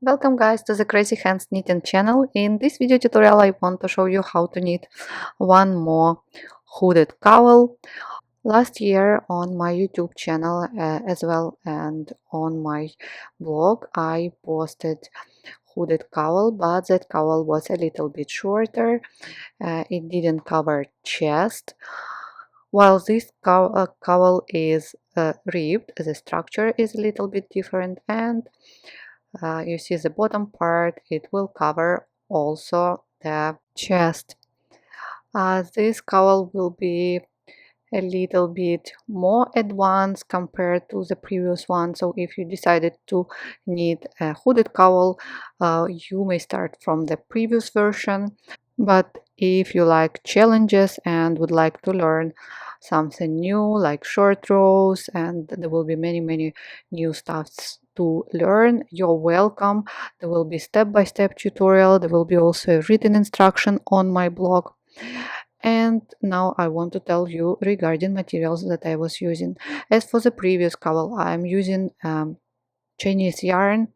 Welcome guys to the Crazy Hands Knitting channel. In this video tutorial I want to show you how to knit one more hooded cowl. Last year on my YouTube channel as well and on my blog I posted hooded cowl, but that cowl was a little bit shorter. It didn't cover chest. While this cowl is ribbed, the structure is a little bit different, and you see the bottom part, it will cover also the chest. This cowl will be a little bit more advanced compared to the previous one, so if you decided to knit a hooded cowl, you may start from the previous version. But if you like challenges and would like to learn something new like short rows, and there will be many new stuffs to learn, you're welcome. There will be step-by-step tutorial. There will be also a written instruction on my blog. And now I want to tell you regarding materials that I was using. As for the previous cowl, I'm using Chinese yarn.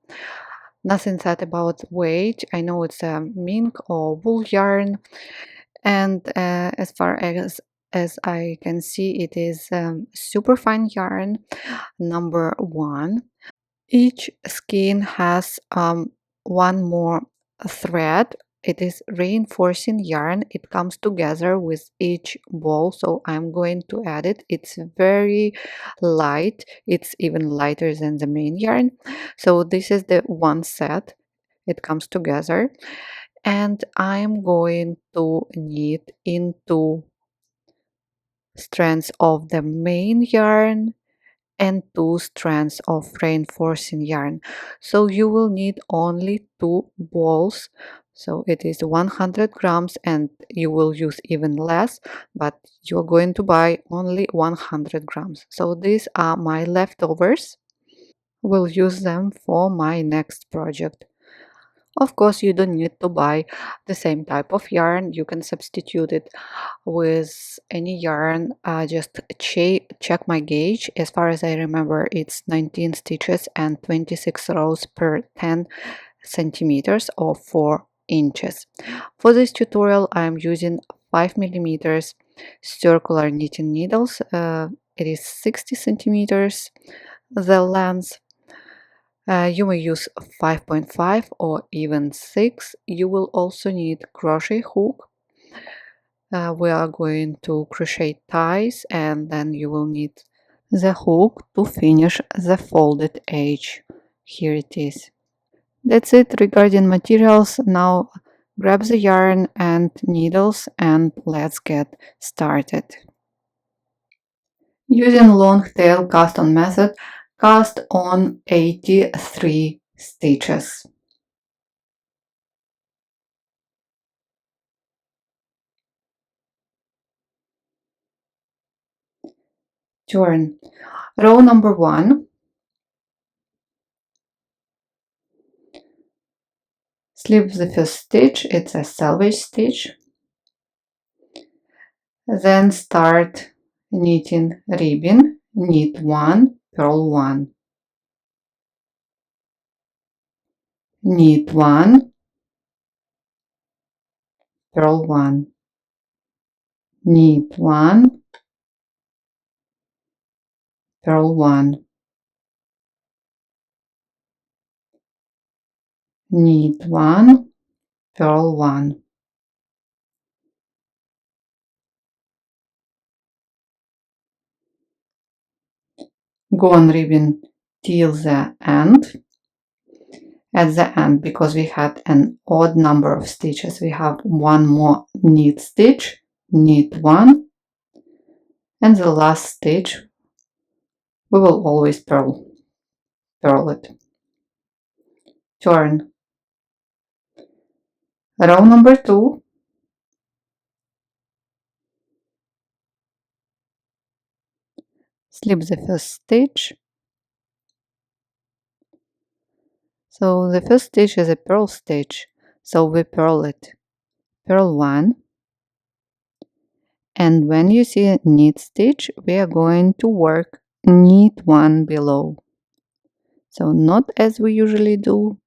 Nothing said about weight. I know it's a mink or wool yarn, and as far as I can see, it is super fine yarn, number one. Each skein has one more thread. It is reinforcing yarn. It comes together with each ball, so I'm going to add it. It's very light. It's even lighter than the main yarn. So this is the one set. It comes together, and I'm going to knit into strands of the main yarn and 2 strands of reinforcing yarn. So you will need only 2 balls. So it is 100 grams, and you will use even less, but you're going to buy only 100 grams. So these are my leftovers. We'll use them for my next project. Of course, you don't need to buy the same type of yarn. You can substitute it with any yarn. Just check my gauge. As far as I remember, it's 19 stitches and 26 rows per 10 centimeters or 4 inches. For this tutorial, I'm using 5 millimeters circular knitting needles. It is 60 centimeters the length. You may use 5.5 or even 6. You will also need crochet hook. We are going to crochet ties, and then you will need the hook to finish the folded edge. Here it is. That's it regarding materials. Now grab the yarn and needles and let's get started. Using long tail cast on method, cast on 83 stitches. Turn. Row number 1, slip the first stitch, it's a selvage stitch, then start knitting ribbing, knit 1, purl 1, knit 1, purl 1, knit 1, purl 1, knit 1, purl 1. Go on ribbing till the end. At the end, because we had an odd number of stitches, we have one more knit stitch, knit 1, and the last stitch we will always purl it. Turn. Row number 2, slip the first stitch. So the first stitch is a purl stitch, so we purl it. Purl 1, and when you see a knit stitch, we are going to work knit 1 below. So not as we usually do,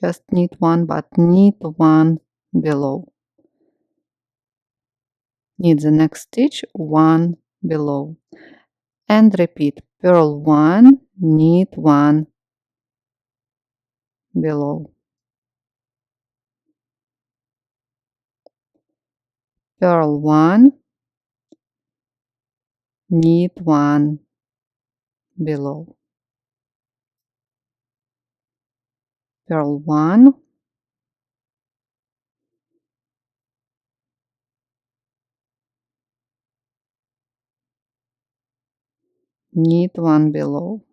just knit one, but knit one below. Knit the next stitch one below and repeat. Purl one, knit one below. Purl one, knit one below. Purl one, knit one below.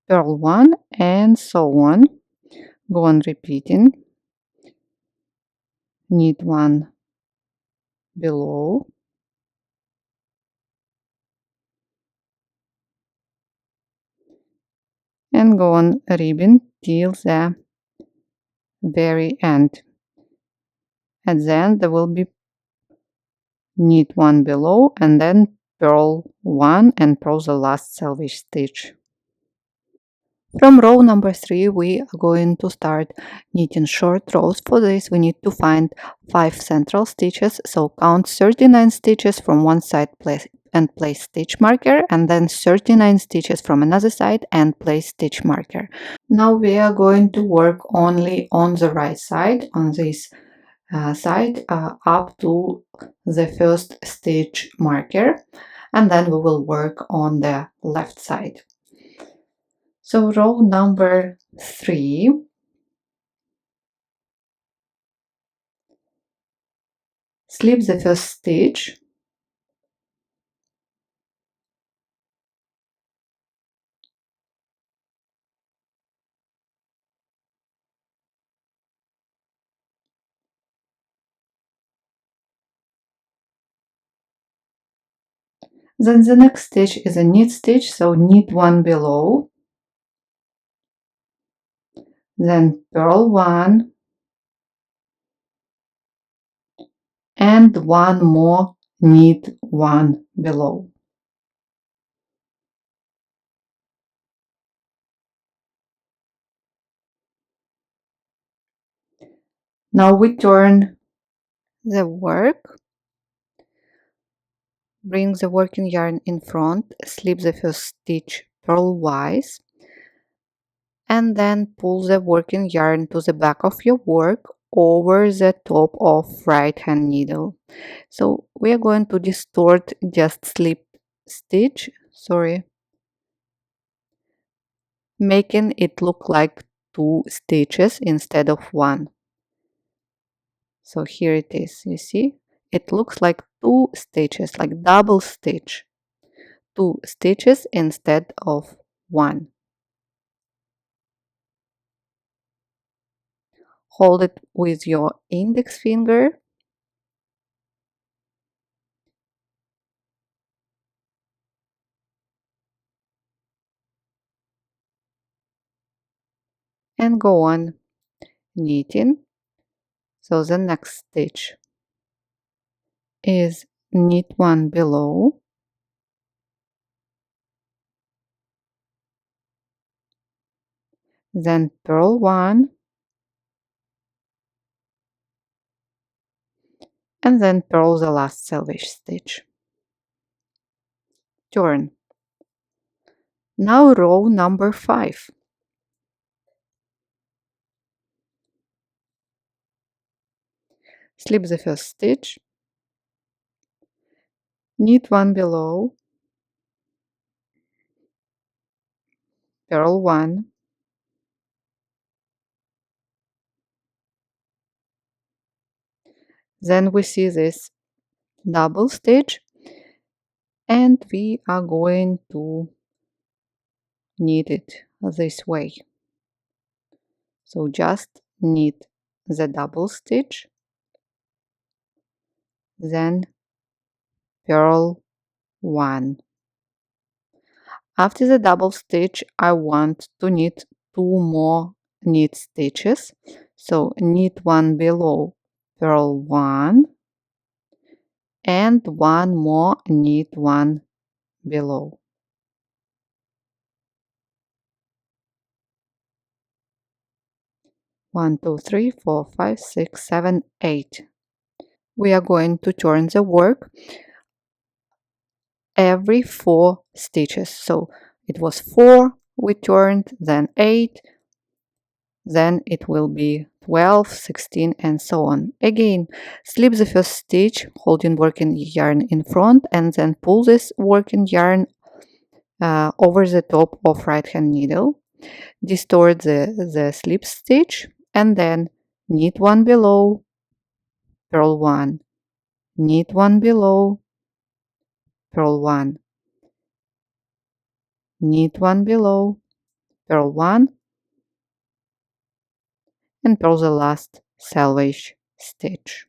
Purl one, and so on. Go on repeating. Knit one below. And go on ribbing till the very end. At the end there will be knit one below and then purl one and purl the last selvage stitch. From row number 3 we are going to start knitting short rows. For this we need to find 5 central stitches, so count 39 stitches from one side and place stitch marker, and then 39 stitches from another side and place stitch marker. Now we are going to work only on the right side, on this side up to the first stitch marker, and then we will work on the left side. So row number 3, slip the first stitch, then the next stitch is a knit stitch, so knit one below, then purl one and one more knit one below. Now we turn the work, bring the working yarn in front, slip the first stitch purlwise, and then pull the working yarn to the back of your work over the top of right hand needle. So we are going to distort just slip stitch, making it look like 2 stitches instead of 1. So here it is, you see? It looks like 2 stitches, like double stitch. 2 stitches instead of 1. Hold it with your index finger and go on knitting. So the next stitch is knit one below, then purl one, and then purl the last selvage stitch. Turn. Now row number 5. Slip the first stitch, knit one below, purl one, then we see this double stitch and we are going to knit it this way. So just knit the double stitch, then purl one, After the double stitch, I want to knit 2 more knit stitches. So knit 1 below, purl 1, and 1 more, knit 1 below. One, two, three, four, five, 6, 7, 8. We are going to turn the work every 4 stitches. So it was 4, we turned, then 8, then it will be 12, 16, and so on. Again, slip the first stitch holding working yarn in front, and then pull this working yarn over the top of right hand needle, distort the slip stitch, and then knit 1 below, purl 1, knit 1 below, purl 1, knit 1 below, purl 1, and purl the last selvage stitch.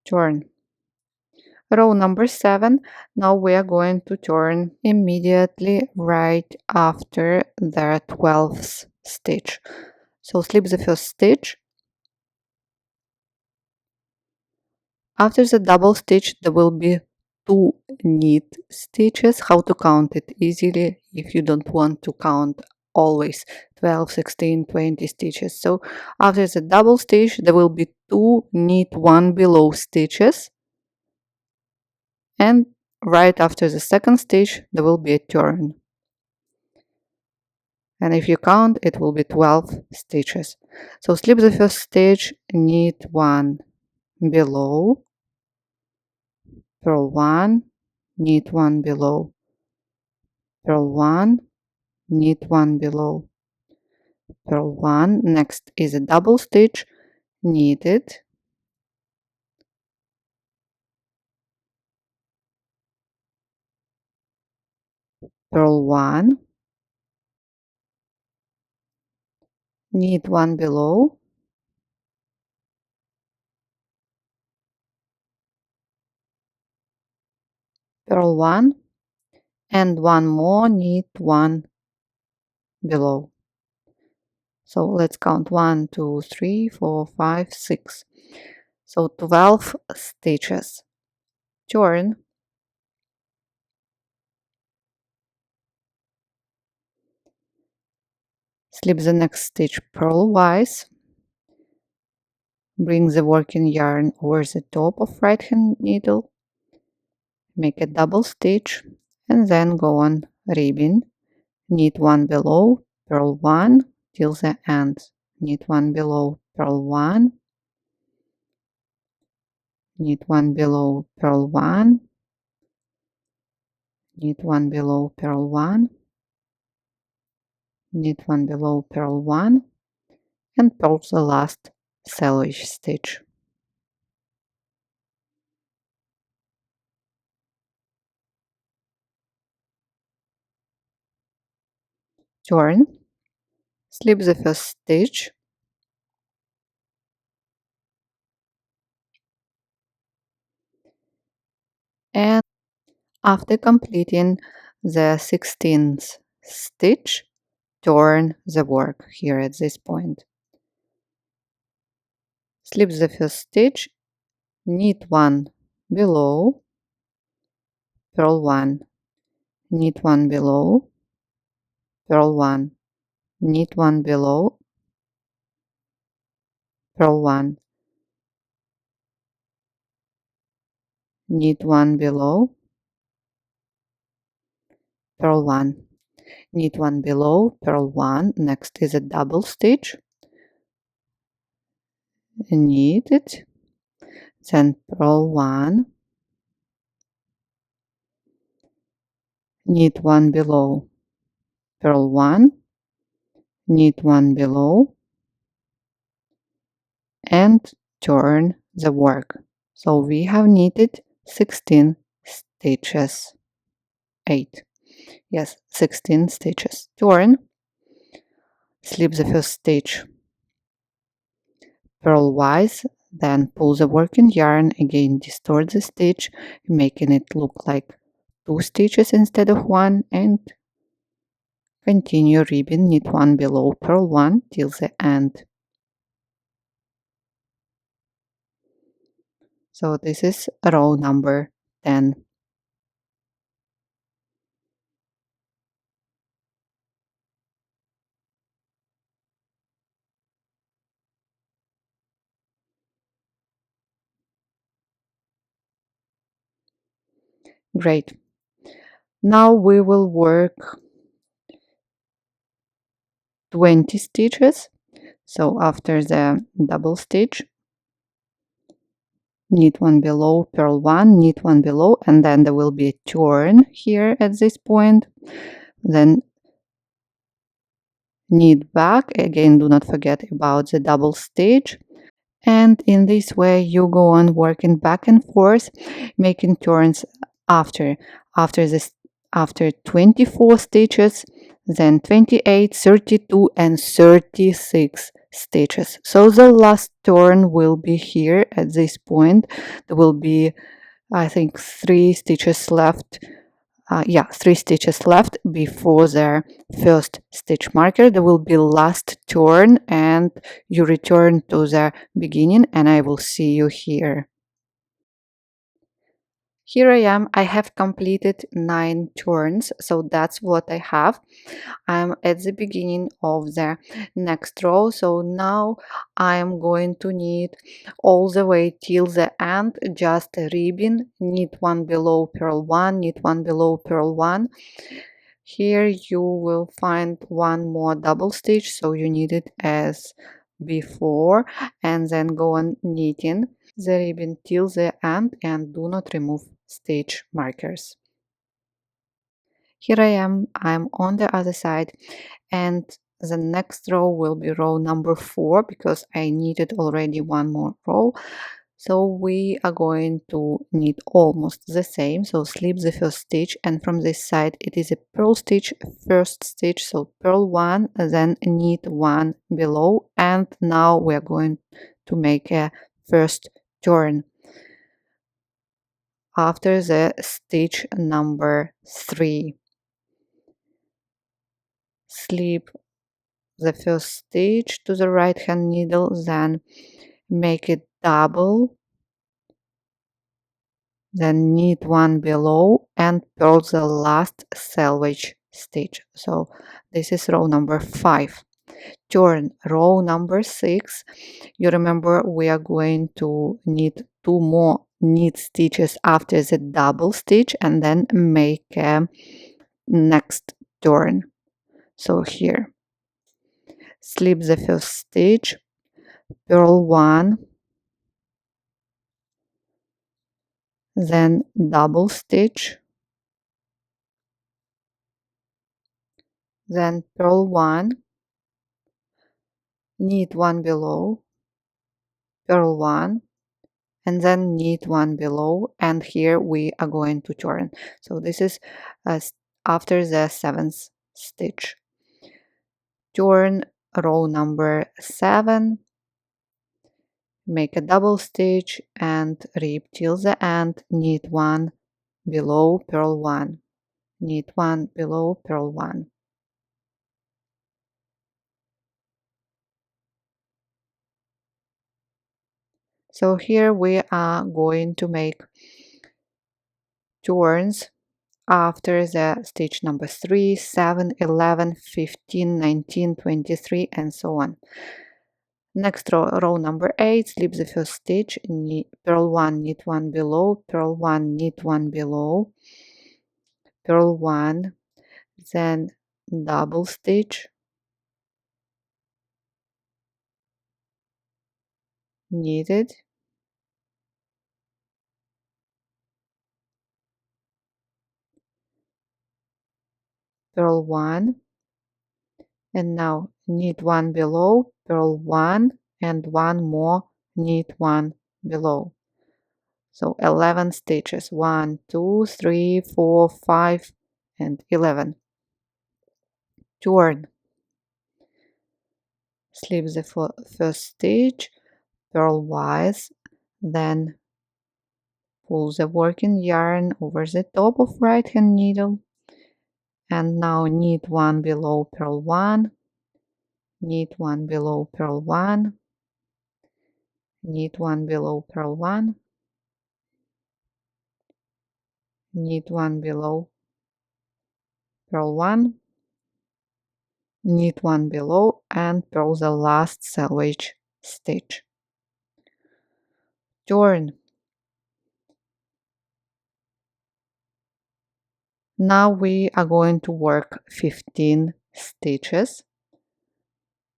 Turn. Row number 7. Now we are going to turn immediately right after the 12th stitch. So slip the first stitch. After the double stitch, there will be 2 knit stitches. How to count it easily if you don't want to count always 12, 16, 20 stitches. So after the double stitch, there will be 2 knit 1 below stitches, and right after the second stitch there will be a turn, and if you count it will be 12 stitches. So slip the first stitch, knit 1 below, purl 1, knit 1 below, purl 1, knit 1 below, purl 1. Next is a double stitch, knitted, purl 1, knit 1 below, purl 1, and 1 more, knit 1 below. So let's count 1, 2, 3, 4, 5, 6. So 12 stitches. Turn, slip the next stitch purlwise, bring the working yarn over the top of right hand needle, make a double stitch, and then go on ribbing. Knit 1 below, purl 1 till the end. Knit 1 below, purl 1, knit 1 below, purl 1, knit 1 below, purl 1, knit 1 below, purl 1, and purl the last selvage stitch. Turn, slip the first stitch, and after completing the 16th stitch, turn the work here at this point. Slip the first stitch, knit 1 below, purl 1, knit 1 below, purl 1, knit 1 below, purl 1, knit 1 below, purl 1, knit 1 below, purl 1. Next is a double stitch, knit it, then purl 1, knit 1 below, purl 1, knit 1 below, and turn the work. So we have knitted 16 stitches. 8. Yes, 16 stitches. Turn, slip the first stitch purlwise, then pull the working yarn, again distort the stitch, making it look like 2 stitches instead of 1 and continue ribbing, knit 1 below, purl 1 till the end. So this is row number 10. Great. Now we will work 20 stitches. So after the double stitch, knit 1 below, purl 1, knit 1 below, and then there will be a turn here at this point. Then knit back. Again, do not forget about the double stitch. And in this way you go on working back and forth, making turns after this, after 24 stitches, then 28, 32 and 36 stitches. So the last turn will be here at this point. There will be, I think, 3 stitches left. Yeah, 3 stitches left before the first stitch marker. There will be last turn and you return to the beginning, and I will see you here. Here I am. I have completed 9 turns, so that's what I have. I'm at the beginning of the next row, so now I'm going to knit all the way till the end, just ribbing, knit 1 below, purl 1, knit 1 below, purl 1. Here you will find one more double stitch, so you knit it as before and then go on knitting the ribbon till the end and do not remove stitch markers. Here I am, I'm on the other side, and the next row will be row number 4 because I knitted already one more row. So we are going to knit almost the same. So slip the first stitch, and from this side it is a purl stitch, first stitch, so purl 1, then knit 1 below, and now we are going to make a first turn after the stitch number 3. Slip the first stitch to the right hand needle, then make it double, then knit 1 below and purl the last selvage stitch. So this is row number 5. Turn row number 6. You remember we are going to knit 2 more knit stitches after the double stitch and then make a next turn. So here, slip the first stitch, purl 1, then double stitch, then purl 1, knit 1 below, purl 1, and then knit 1 below, and here we are going to turn. So this is after the 7th stitch. Turn row number 7, make a double stitch and rib till the end, knit 1 below, purl 1, knit 1 below, purl 1. So here we are going to make turns after the stitch number 3, 7, 11, 15, 19, 23 and so on. Next row number 8, slip the first stitch, purl 1, knit 1 below, purl 1, knit 1 below, purl 1, then double stitch, knitted, purl 1, and now knit 1 below, purl 1 and one more, knit 1 below. So 11 stitches, 1, 2, 3, 4, 5 and 11. Turn, slip the first stitch, purl wise, then Pull the working yarn over the top of right hand needle, and now knit one below purl one, knit one below purl one, knit one below purl one, knit one below purl one, knit one below, and purl the last selvage stitch. Turn. Now we are going to work 15 stitches.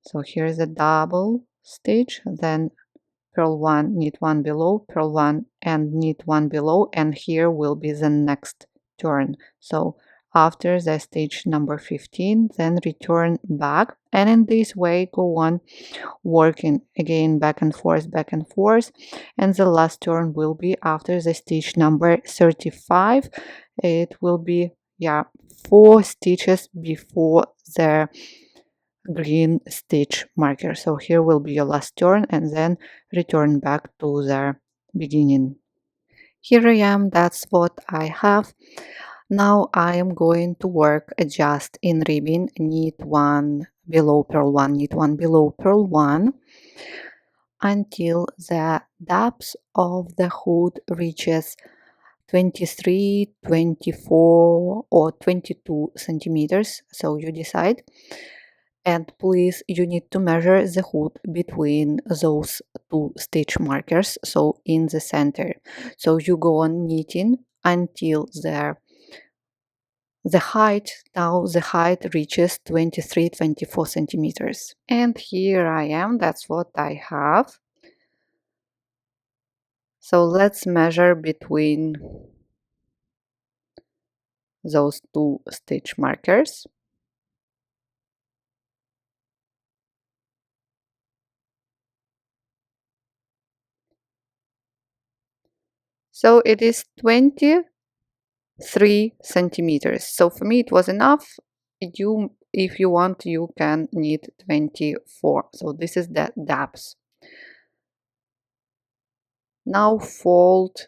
So here's a double stitch, then purl one, knit one below, purl one, and knit one below, and here will be the next turn. So after the stitch number 15, then return back, and in this way go on working again back and forth, and the last turn will be after the stitch number 35. It will be 4 stitches before the green stitch marker. So here will be your last turn, and then return back to the beginning. Here I am, that's what I have. Now I am going to work just in ribbing, knit one below purl one, knit one below purl one, until the depth of the hood reaches 23, 24 or 22 centimeters, so you decide. And please, you need to measure the hood between those two stitch markers, so in the center. So you go on knitting until the height, now the height reaches 23, 24 centimeters. And here I am, that's what I have. So let's measure between those two stitch markers. So it is 23 centimeters. So for me it was enough. If you want, you can knit 24. So this is the depth. Now fold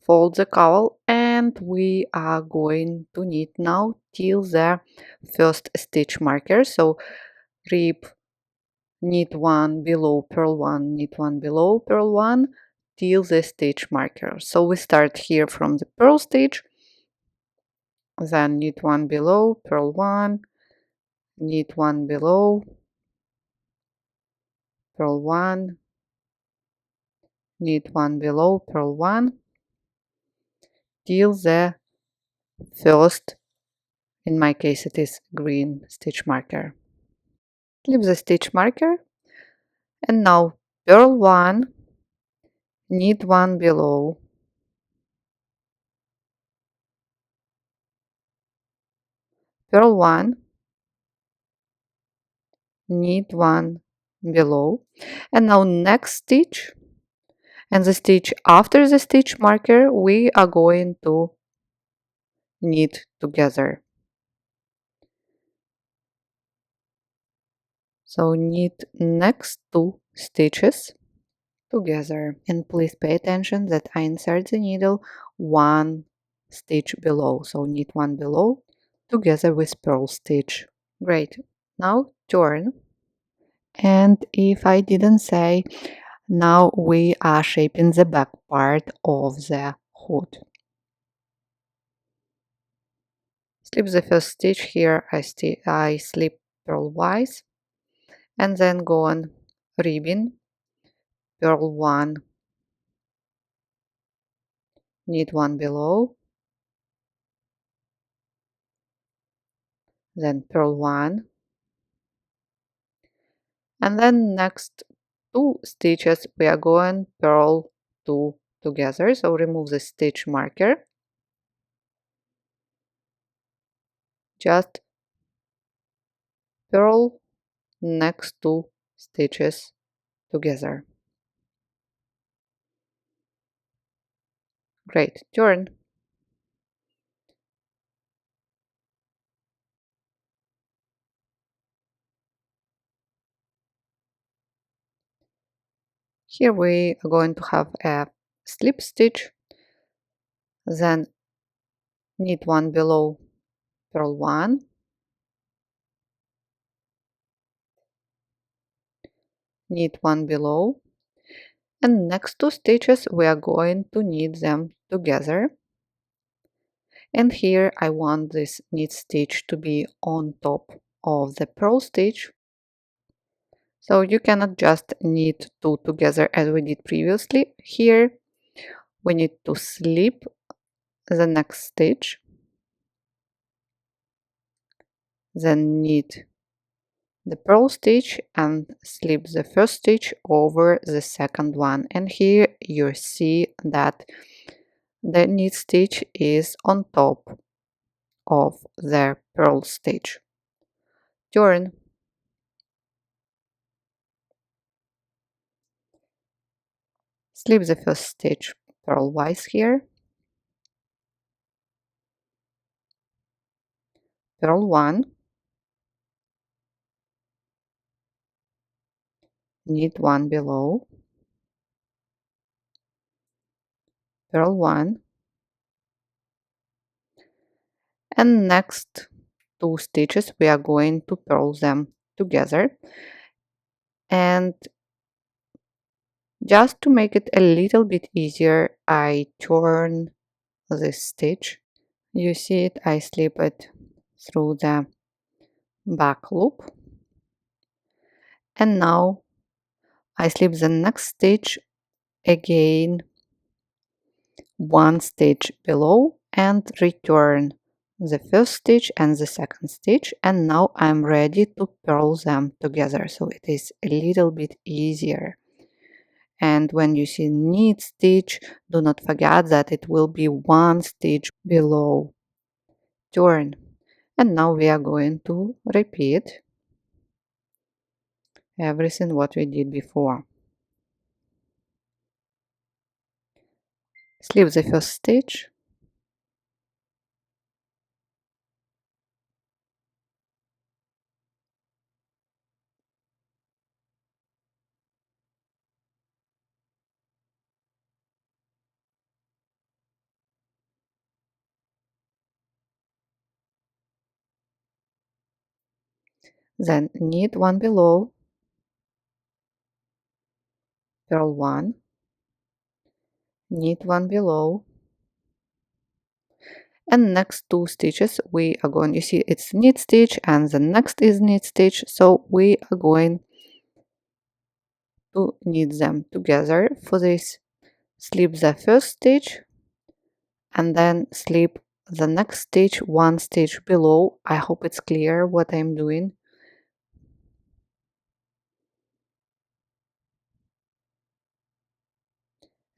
the cowl, and we are going to knit now till the first stitch marker. So rib, knit one below purl one, knit one below purl one till the stitch marker. So we start here from the purl stitch, then knit one below purl one, knit one below purl one, knit one below purl one till the first, in my case it is green stitch marker. Leave the stitch marker, and now purl one, knit one below, purl one, knit one below, and now next stitch and the stitch after the stitch marker we are going to knit together. So knit next two stitches together, and please pay attention that I insert the needle one stitch below, so knit one below together with purl stitch. Great. Now turn, and if I didn't say, now we are shaping the back part of the hood. Slip the first stitch here, I slip purlwise, and then go on ribbing, purl one, knit one below, then purl one, and then next two stitches we are going purl two together. So remove the stitch marker, just purl next two stitches together. Great. Turn. Here we are going to have a slip stitch, then knit one below, purl one, knit one below, and next two stitches we are going to knit them together. And here I want this knit stitch to be on top of the purl stitch. So you cannot just knit two together as we did previously. Here we need to slip the next stitch, then knit the purl stitch and slip the first stitch over the second one. And here you see that the knit stitch is on top of the purl stitch. Turn, slip the first stitch purlwise here, purl one, knit one below, purl one, and next two stitches we are going to purl them together. And just to make it a little bit easier, I turn this stitch. You see it, I slip it through the back loop, and now I slip the next stitch again one stitch below and return the first stitch and the second stitch, and now I'm ready to purl them together, so it is a little bit easier. And when you see knit stitch, do not forget that it will be one stitch below. Turn, and now we are going to repeat everything what we did before. Slip the first stitch, then knit one below, purl one, knit one below, and next two stitches we are going, you see it's knit stitch and the next is knit stitch, so we are going to knit them together. For this, slip the first stitch and then slip the next stitch one stitch below. I hope it's clear what I'm doing.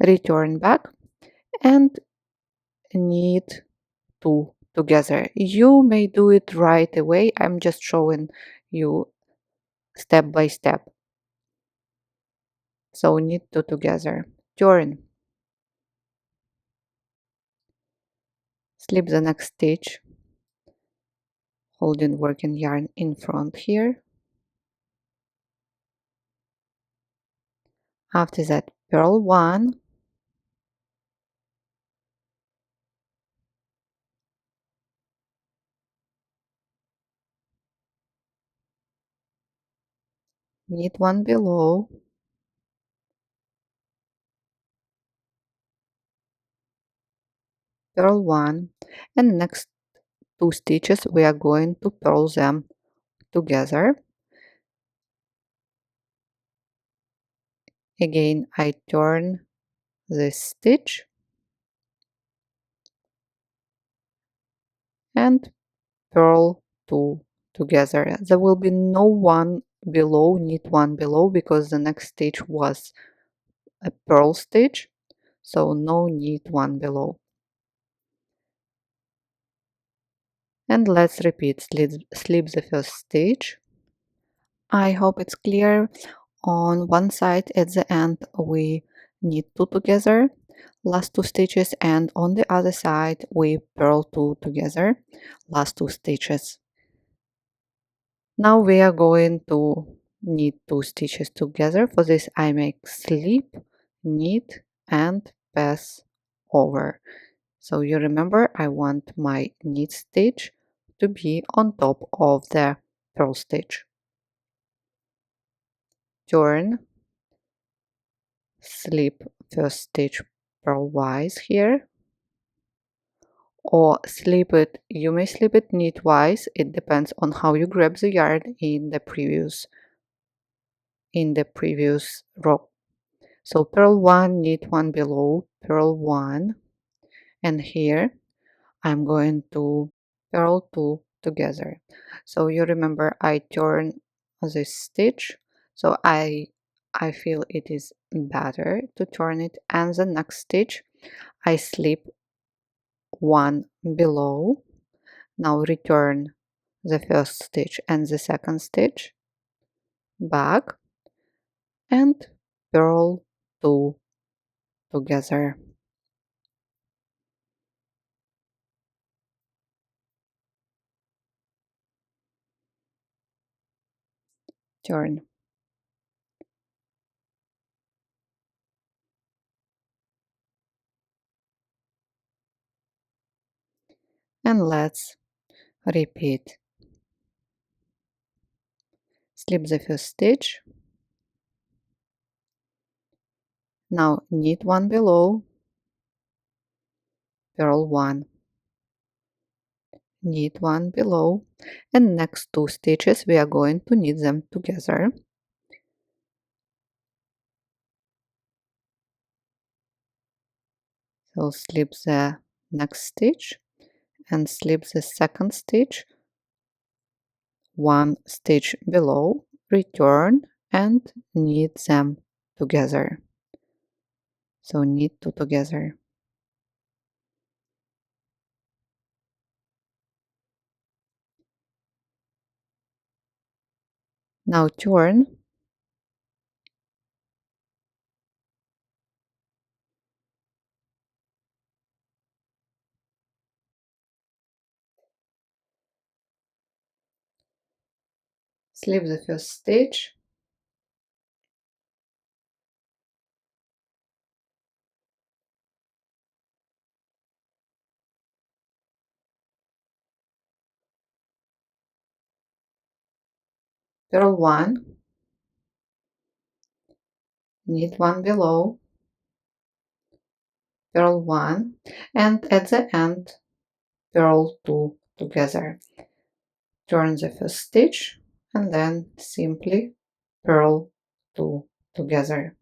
Return back and knit two together. You may do it right away, I'm just showing you step by step. So knit two together, turn, slip the next stitch, holding working yarn in front here. After that, purl one, knit one below, purl one, and next two stitches we are going to purl them together. Again, I turn this stitch and purl two together. There will be no one below, knit one below, because the next stitch was a purl stitch, so no knit one below. And let's repeat, slip the first stitch. I hope it's clear. On one side at the end we knit two together, last two stitches, and on the other side we purl two together, last two stitches. Now we are going to knit two stitches together. For this I make slip, knit and pass over. So you remember I want my knit stitch to be on top of the purl stitch. Turn, slip first stitch purlwise here, or slip it, you may slip it knitwise, it depends on how you grab the yarn in the previous row. So purl 1, knit 1 below, purl 1, and here I'm going to purl 2 together. So you remember I turn this stitch, so I feel it is better to turn it, and the next stitch I slip 1 below. Now return the first stitch and the second stitch back and purl 2 together. Turn. And let's repeat. Slip the first stitch. Now knit 1 below, purl 1, knit 1 below, and next 2 stitches we are going to knit them together. So slip the next stitch and slip the second stitch 1 stitch below, return and knit them together. So knit 2 together. Now turn, slip the first stitch, purl 1, knit 1 below, purl 1, and at the end purl 2 together. Turn the first stitch and then simply purl 2 together.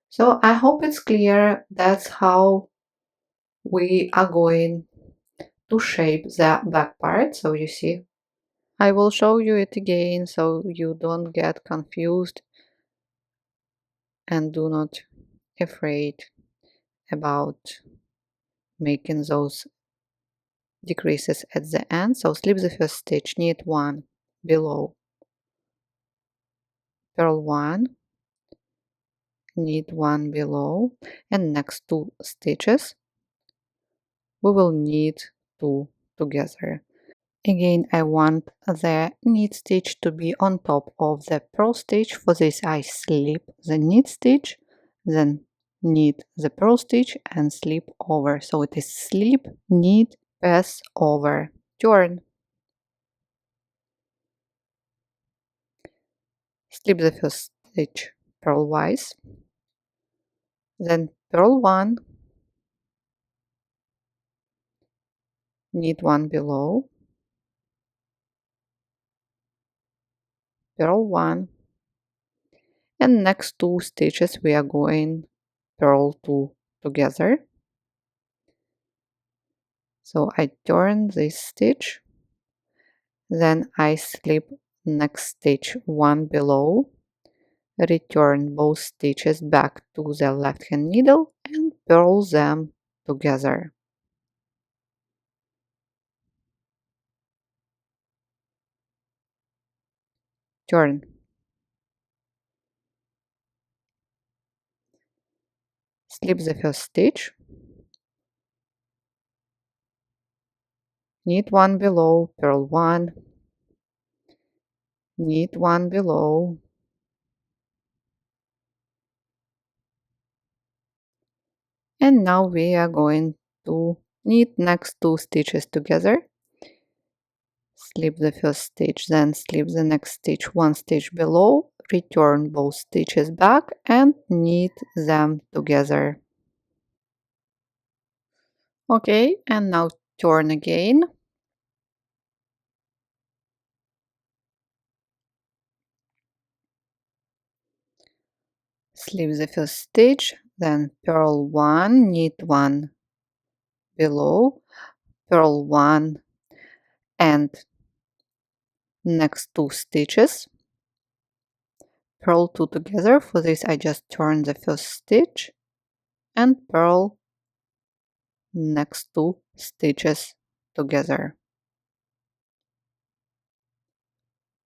So I hope it's clear. That's how we are going to shape the back part. So you see, I will show you it again so you don't get confused and do not afraid about making those decreases at the end. So slip the first stitch, knit 1 below, purl 1, knit 1 below, and next 2 stitches we will knit 2 together. Again, I want the knit stitch to be on top of the purl stitch. For this I slip the knit stitch, then knit the purl stitch and slip over. So it is slip, knit, pass over, turn. Slip the first stitch purlwise, then purl 1, knit 1 below, purl 1, and next 2 stitches we are going purl 2 together. So I turn this stitch, then I slip next stitch 1 below, return both stitches back to the left hand needle and purl them together. Turn. Slip the first stitch, knit 1 below, purl 1, knit 1 below, And now we are going to knit next two stitches together. Slip the first stitch, then slip the next stitch one stitch below, return both stitches back and knit them together. Okay, and now turn again. Slip the first stitch, then purl one, knit one below, purl one and next two stitches, purl two together. For this I just turn the first stitch and purl next two stitches together.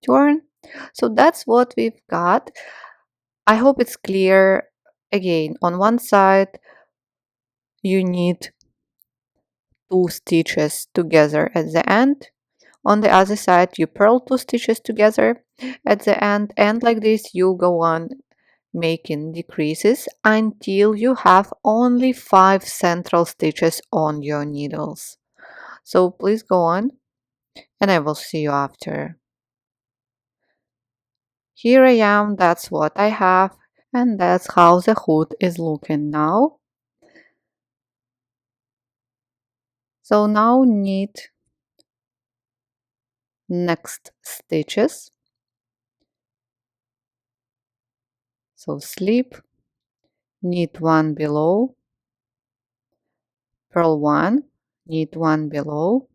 Turn. So that's what we've got. I hope it's clear. Again, on one side you need two stitches together at the end. On the other side you purl two stitches together at the end, and like this you go on making decreases until you have only 5 central stitches on your needles. So please go on and I will see you after. Here I am, that's what I have, and that's how the hood is looking now. So now knit next stitches. So slip, knit one below, purl one, knit one below,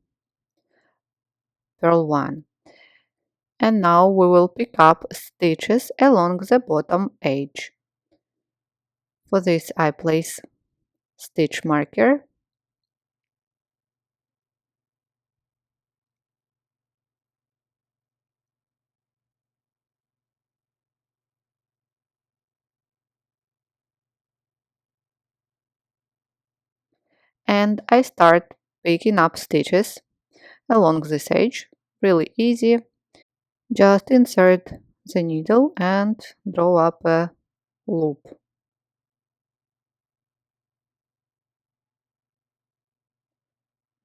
purl one. And now we will pick up stitches along the bottom edge. For this I place stitch marker and I start picking up stitches along this edge. Really easy. Just insert the needle and draw up a loop.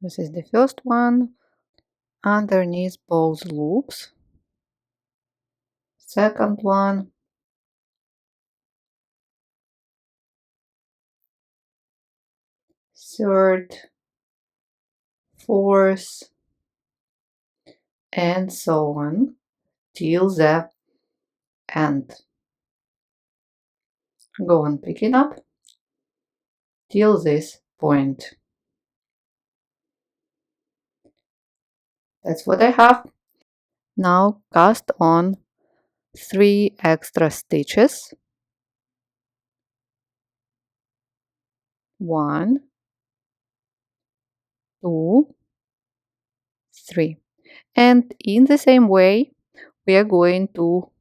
This is the first one. Underneath both loops. Second one. Third. Fourth. And so on till the end. Go on picking up till this point. That's what I have. Now cast on 3 extra stitches. 1, 2, 3. And in the same way, we are going to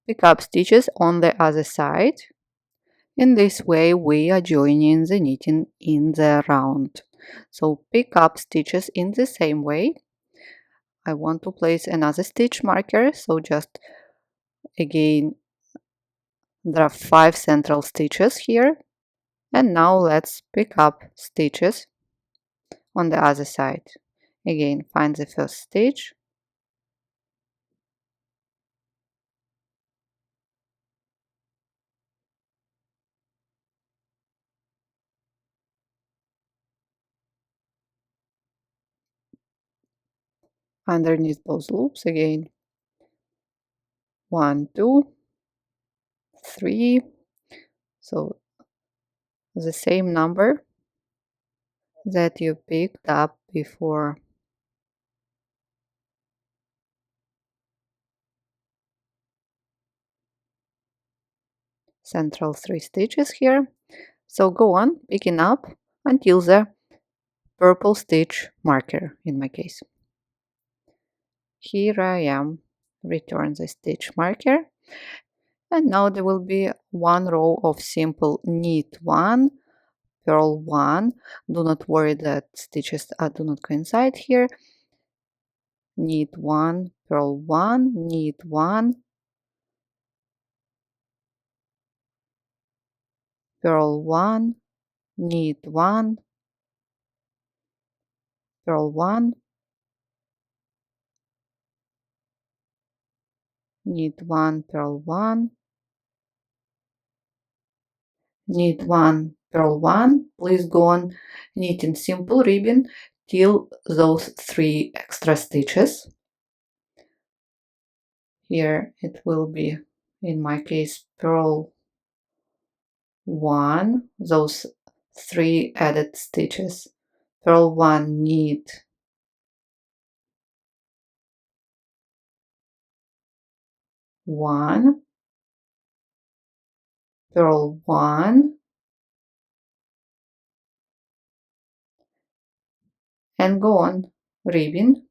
pick up stitches on the other side. In this way, we are joining the knitting in the round. So pick up stitches in the same way. I want to place another stitch marker, so just again there are 5 central stitches here, and now let's pick up stitches on the other side. Again, find the first stitch, underneath both loops again, 1, 2, 3, so the same number that you picked up before. Central 3 stitches here. So go on picking up until the purple stitch marker in my case. Here I am, return the stitch marker, and now there will be one row of simple knit 1, purl 1. Do not worry that stitches do not coincide here. Knit 1, purl 1, knit 1, purl 1, knit 1, purl 1, knit 1, purl 1, knit 1, purl 1. Please go on knitting simple ribbon till those 3 extra stitches. Here it will be, in my case, purl 1, those 3 added stitches, purl 1, knit 1, purl 1, and go on ribbon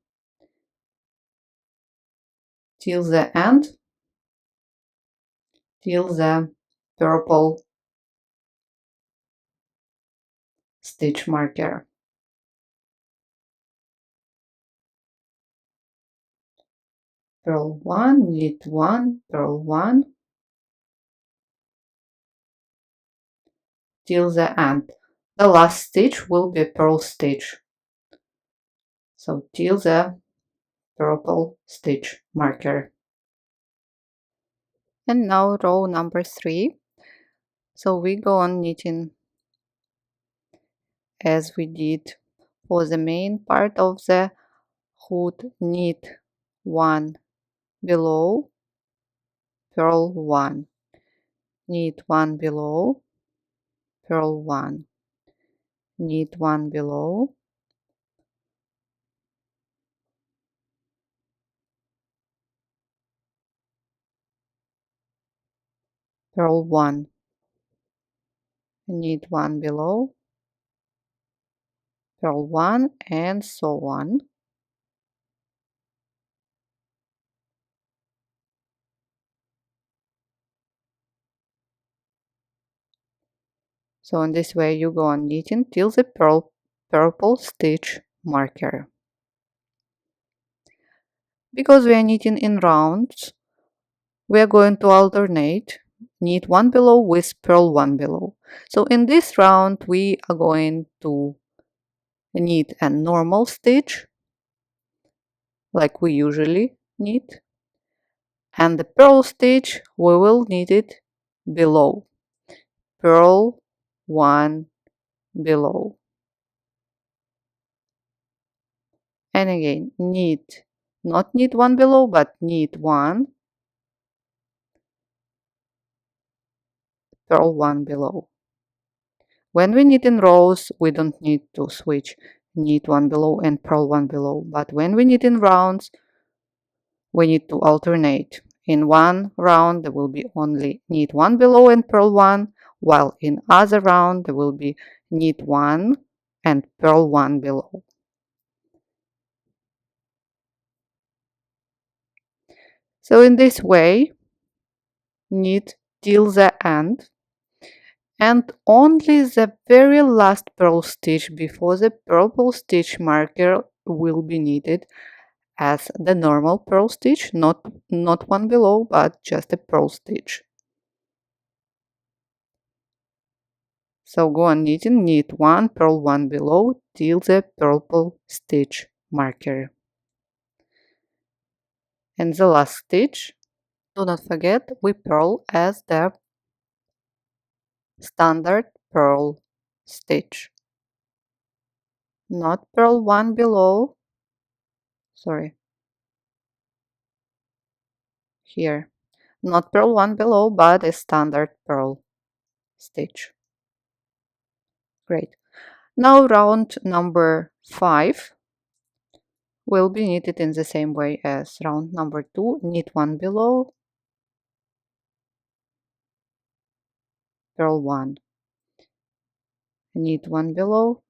till the end, till the purple stitch marker. Purl 1, knit 1, purl 1 till the end. The last stitch will be a purl stitch. So till the purple stitch marker. And now row number 3. So we go on knitting as we did for the main part of the hood. Knit 1 below, purl 1, knit 1 below, purl 1, knit 1 below, purl 1, knit 1 below, purl 1, and so on. So in this way you go on knitting till the purple stitch marker. Because we are knitting in rounds, we are going to alternate knit 1 below with purl 1 below. So in this round we are going to knit a normal stitch like we usually knit, and the purl stitch we will knit it below, purl 1 below, and again knit, not knit 1 below but knit 1, purl 1 below. When we knit in rows, we don't need to switch knit 1 below and purl 1 below, but when we knit in rounds, we need to alternate. In one round there will be only knit 1 below and purl 1, while in other round there will be knit 1 and purl 1 below. So in this way, knit till the end, and only the very last purl stitch before the purple stitch marker will be knitted as the normal purl stitch, not one below, but just a purl stitch. So go on knitting, knit 1, purl 1 below till the purple stitch marker. And the last stitch, do not forget, we purl as the standard purl stitch. Not purl 1 below, sorry, here. Not purl 1 below, but a standard purl stitch. Great. Now round number 5 will be knitted in the same way as round number 2. Knit 1 below, purl 1, knit 1 below,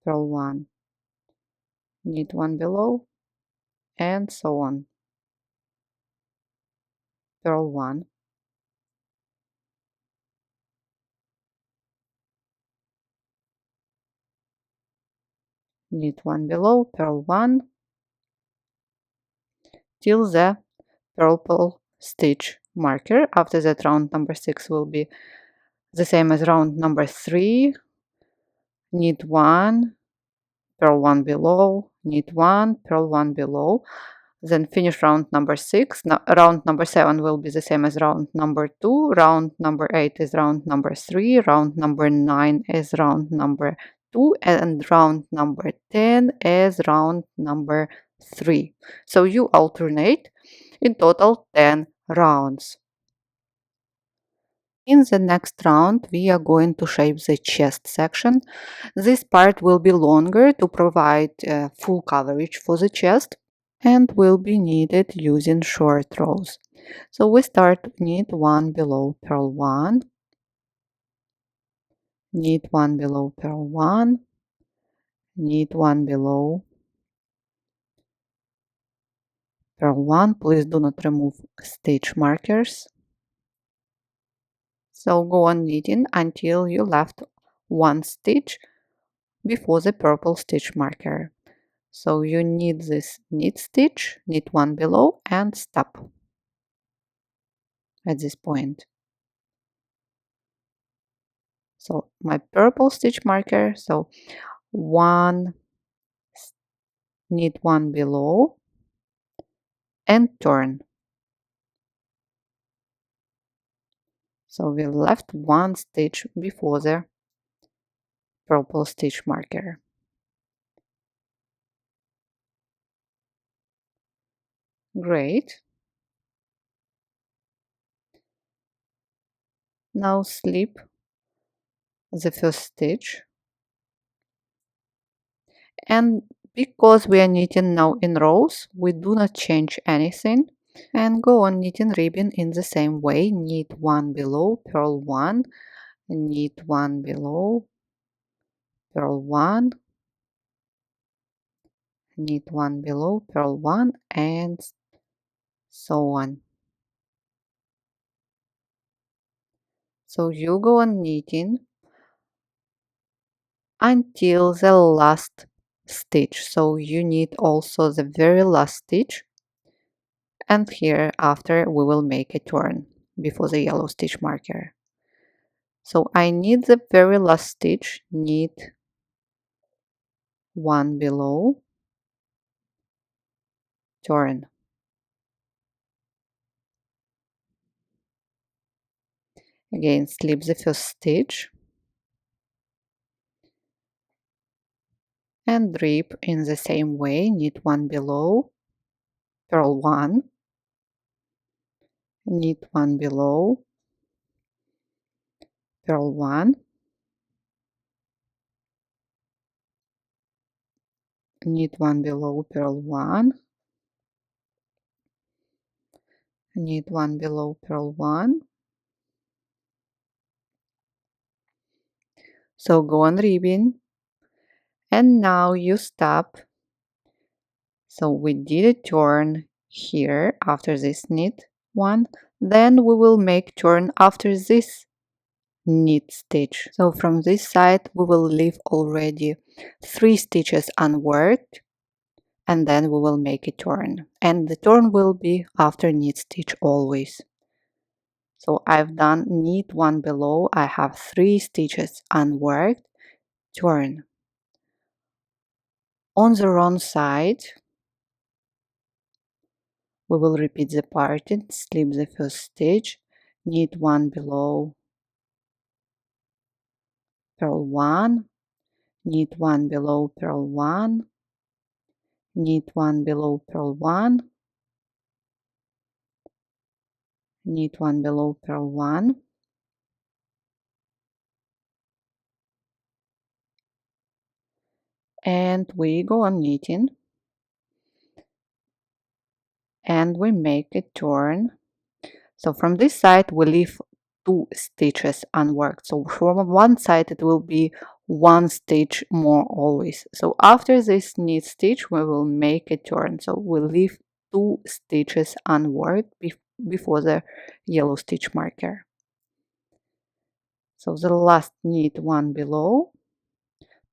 purl 1, knit 1 below, and so on. Purl 1, knit 1 below, purl 1 till the purple stitch marker. After that, round number 6 will be the same as round number 3, knit 1, purl 1 below, knit 1, purl 1 below, then finish round number 6. Now, round number 7 will be the same as round number 2, round number 8 is round number 3, round number 9 is round number 2, and round number 10 is round number 3. So you alternate, in total 10 rounds. In the next round, we are going to shape the chest section. This part will be longer to provide full coverage for the chest and will be knitted using short rows. So we start knit 1 below purl 1, knit 1 below purl 1, knit 1 below purl 1. Please do not remove stitch markers. So go on knitting until you left one stitch before the purple stitch marker. So you knit this knit stitch, knit 1 below and stop at this point. So my purple stitch marker, so 1, knit 1 below and turn. So we left one stitch before the purple stitch marker. Great. Now slip the first stitch, and because we are knitting now in rows, we do not change anything and go on knitting ribbon in the same way. Knit 1 below purl 1, knit 1 below purl 1, knit 1 below purl 1, and so on. So you go on knitting until the last stitch. So you knit also the very last stitch, and here after we will make a turn before the yellow stitch marker. So I knit the very last stitch, knit 1 below, turn. Again, slip the first stitch and drip in the same way, knit 1 below, purl 1, knit 1 below, purl 1, knit 1 below, purl 1, knit 1 below, purl 1. So go on ribbing, and now you stop. So we did a turn here after this knit one, then we will make turn after this knit stitch. So from this side we will leave already 3 stitches unworked, and then we will make a turn, and the turn will be after knit stitch always. So I've done knit 1 below, I have 3 stitches unworked, turn. On the wrong side we will repeat the parting, slip the first stitch, knit 1 below, purl 1, knit 1 below, purl 1, knit 1 below, purl 1, knit 1 below, purl 1, and we go on knitting, and we make a turn. So from this side we leave 2 stitches unworked, so from one side it will be 1 stitch more always. So after this knit stitch we will make a turn, so we leave 2 stitches unworked before the yellow stitch marker. So the last knit 1 below,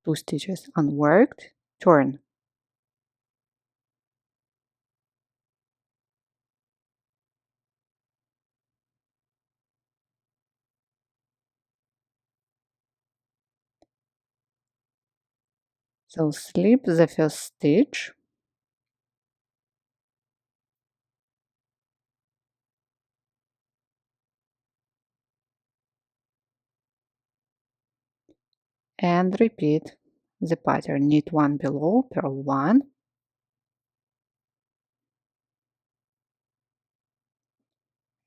2 stitches unworked, turn. So slip the first stitch and repeat the pattern. Knit one below, purl one,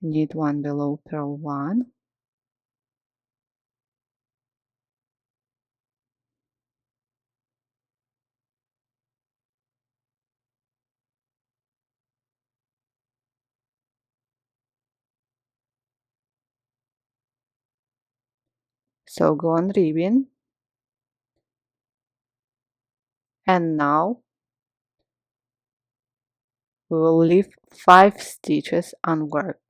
knit one below, purl one, so go on ribbing, and now we will leave 5 stitches unworked.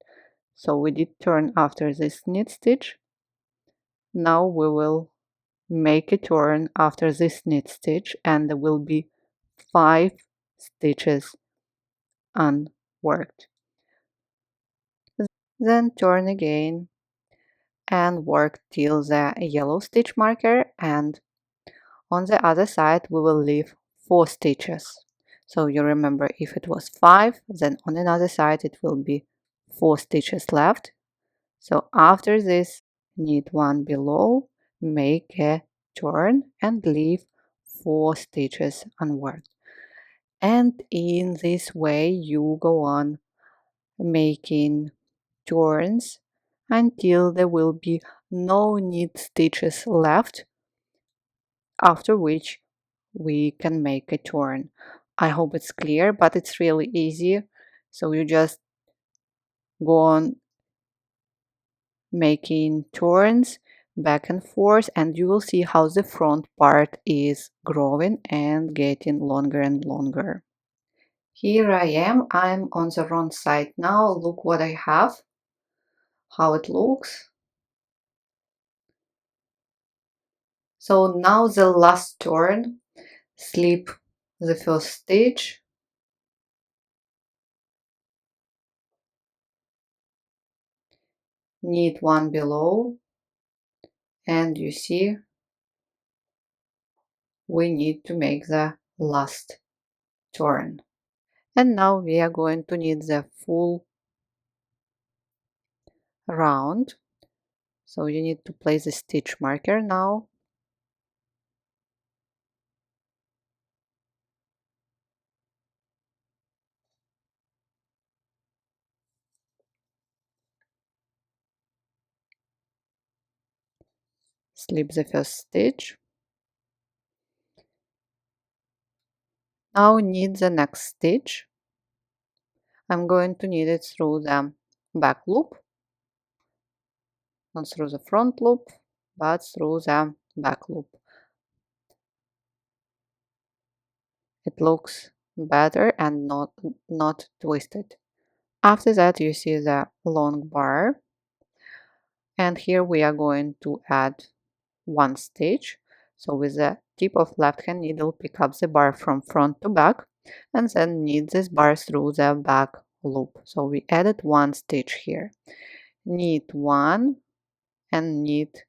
So we did turn after this knit stitch. Now we will make a turn after this knit stitch, and there will be 5 stitches unworked. Then turn again and work till the yellow stitch marker, and on the other side we will leave 4 stitches. So you remember, if it was 5, then on another side it will be 4 stitches left. So after this, knit one below, make a turn and leave 4 stitches unworked. And in this way you go on making turns until there will be no knit stitches left, after which we can make a turn. I hope it's clear, but it's really easy. So you just go on making turns back and forth, and you will see how the front part is growing and getting longer and longer. Here I am, I'm on the wrong side now. Look what I have, how it looks. So now the last turn, slip the first stitch, knit one below, and you see we need to make the last turn. And now we are going to knit the full round. So you need to place a stitch marker now. Slip the first stitch. Now knit the next stitch. I'm going to knit it through the back loop, not through the front loop, but through the back loop. It looks better and not twisted. After that you see the long bar, and here we are going to add one stitch. So with the tip of left hand needle pick up the bar from front to back, and then knit this bar through the back loop. So we added one stitch here. Knit one and knit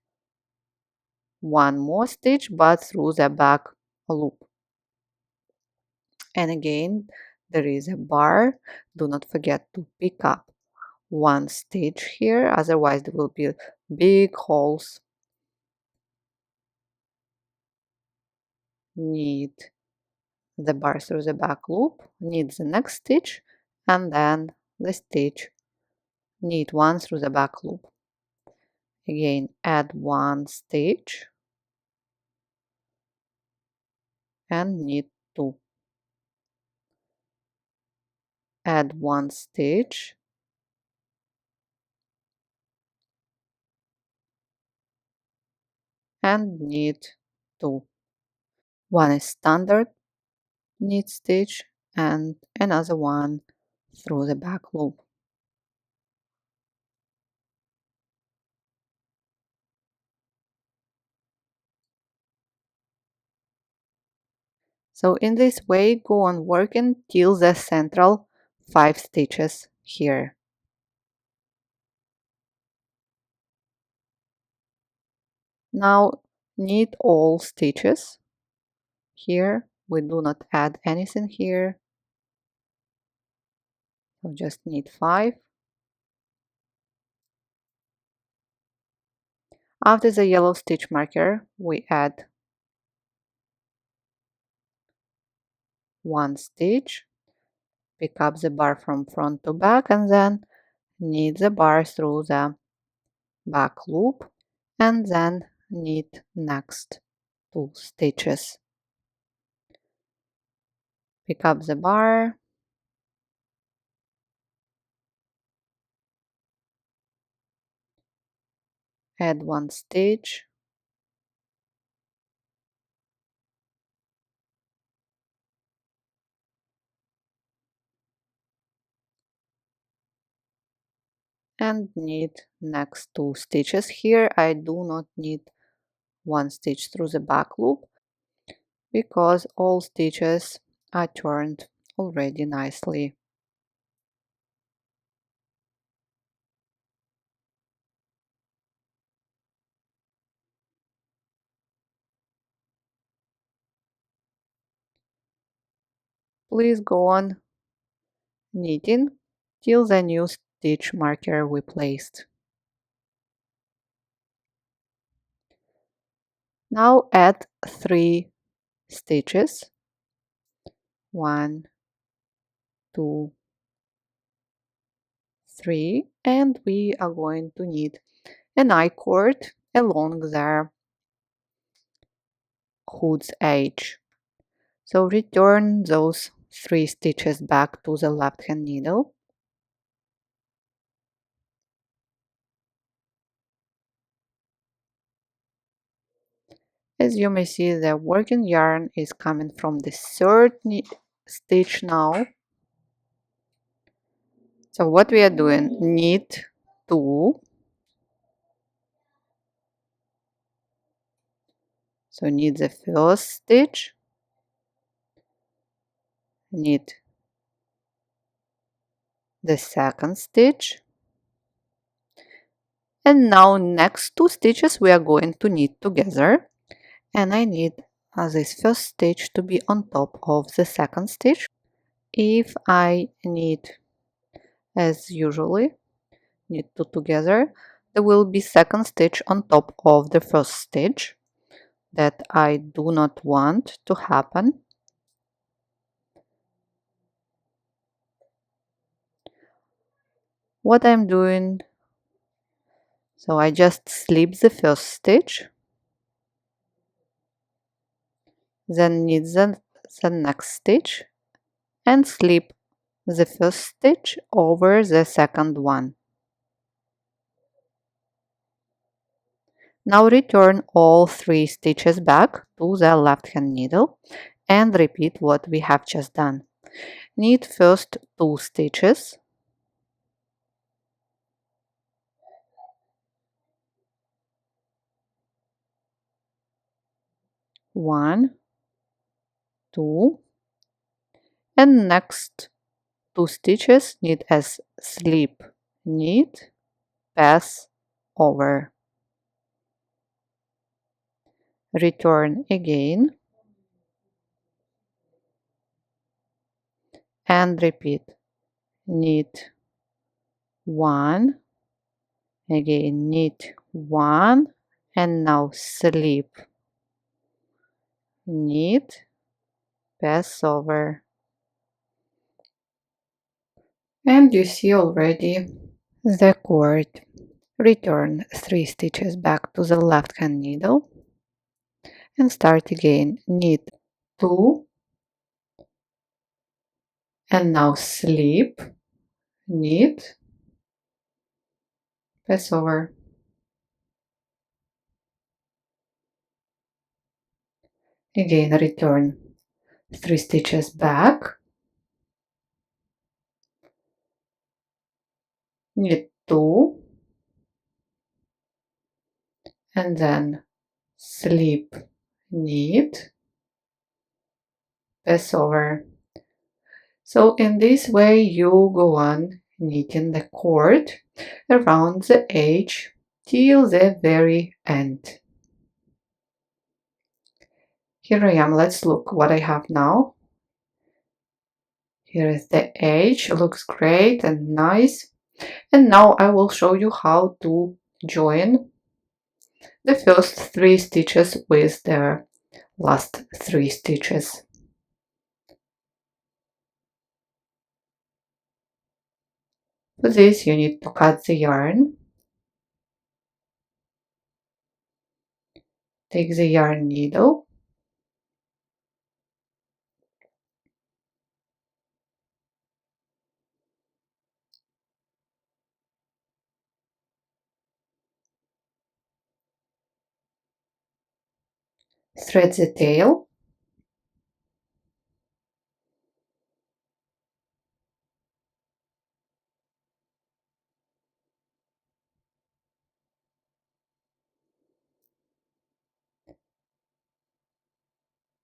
one more stitch, but through the back loop. And again there is a bar. Do not forget to pick up one stitch here, otherwise there will be big holes. Knit the bar through the back loop, knit the next stitch, and then the stitch, knit one through the back loop. Again add one stitch and knit two. Add one stitch and knit two. One is standard knit stitch and another one through the back loop. So in this way go on working till the central 5 stitches here. Now knit all stitches here. We do not add anything here, so just knit 5. After the yellow stitch marker, we add 1 stitch, pick up the bar from front to back, and then knit the bar through the back loop, and then knit next 2 stitches. Pick up the bar, add 1 stitch, and knit next 2 stitches. Here I do not knit 1 stitch through the back loop because all stitches are turned already nicely. Please go on knitting till the new stitch marker we placed. Now add 3 stitches. 1, 2, 3, and we are going to knit an I-cord along the hood's edge. So return those 3 stitches back to the left hand needle. As you may see, the working yarn is coming from the 3rd stitch now. So what we are doing, knit 2. So knit the 1st stitch, knit the 2nd stitch, and now next 2 stitches we are going to knit together, and I need this 1st stitch to be on top of the 2nd stitch. If I knit as usually, knit 2 together, there will be 2nd stitch on top of the 1st stitch. That I do not want to happen. What I'm doing, so I just slip the 1st stitch, then knit the next stitch and slip the 1st stitch over the 2nd one. Now return all 3 stitches back to the left hand needle and repeat what we have just done. Knit first 2 stitches, one, 2, and next 2 stitches knit as slip, knit, pass over. Return again and repeat. Knit 1, again knit 1, and now slip, knit, pass over. And you see already the cord. Return 3 stitches back to the left hand needle and start again. Knit 2, and now slip, knit, pass over. Again return 3 stitches back, knit 2, and then slip, knit, pass over. So in this way you go on knitting the cord around the edge till the very end. Here I am. Let's look what I have now. Here is the edge. Looks great and nice. And now I will show you how to join the first 3 stitches with the last 3 stitches. For this you need to cut the yarn. Take the yarn needle, thread the tail,